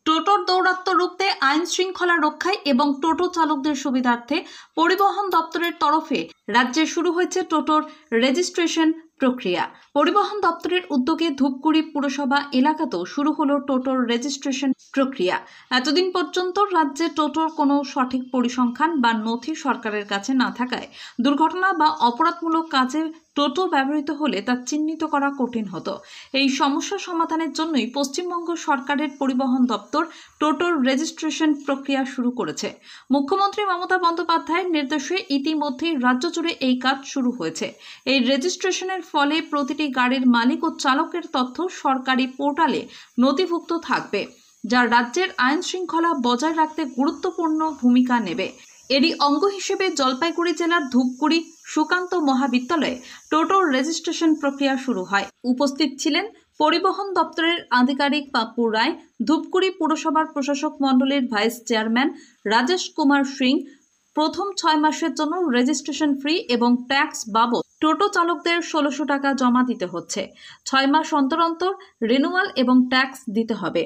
টোটোর দৌরাত্ম্য রুখতে আইন শৃঙ্খলা রক্ষায় এবং টোটো চালকদের সুবিধার্থে পরিবহন দপ্তরের তরফে রাজ্যে শুরু হয়েছে টোটোর রেজিস্ট্রেশন প্রক্রিয়া। পরিবহন দপ্তরের উদ্যোগে ধূপগুড়ি পুরসভা এলাকাতেও শুরু হলো টোটোর রেজিস্ট্রেশন প্রক্রিয়া। এতদিন পর্যন্ত রাজ্যে টোটোর কোনো সঠিক পরিসংখ্যান বা নথি সরকারের কাছে না থাকায় দুর্ঘটনা বা অপরাধমূলক কাজে টোটো ব্যবহৃত হলে তা চিহ্নিত করা কঠিন হতো। এই সমস্যা সমাধানের জন্যই পশ্চিমবঙ্গ সরকারের পরিবহন দপ্তর টোটোর রেজিস্ট্রেশন প্রক্রিয়া শুরু করেছে। মুখ্যমন্ত্রী মমতা বন্দ্যোপাধ্যায়ের নির্দেশে ইতিমধ্যেই রাজ্য জুড়ে এই কাজ শুরু হয়েছে। এই রেজিস্ট্রেশনের ফলে প্রতিটি গাড়ির মালিক ও চালকের তথ্য সরকারি পোর্টালে নথিভুক্ত থাকবে, যা রাজ্যের আইন শৃঙ্খলা বজায় রাখতে গুরুত্বপূর্ণ ভূমিকা নেবে। এরই অঙ্গ হিসেবে জলপাইগুড়ি জেলার ধূপগুড়ি সুকান্ত মহাবিদ্যালয়ে টোটোর রেজিস্ট্রেশন প্রক্রিয়া শুরু হয়। উপস্থিত ছিলেন পরিবহন দপ্তরের আধিকারিক পাপ্পু রায়, ধূপগুড়ি পুরসভার প্রশাসক মণ্ডলীর ভাইস চেয়ারম্যান রাজেশ কুমার সিং। প্রথম 6 মাসের জন্য রেজিস্ট্রেশন ফ্রি এবং ট্যাক্স বাবদ টোটো চালকদের 1600 টাকা জমা দিতে হচ্ছে। 6 মাস অন্তর অন্তর রিনিউয়াল এবং ট্যাক্স দিতে হবে।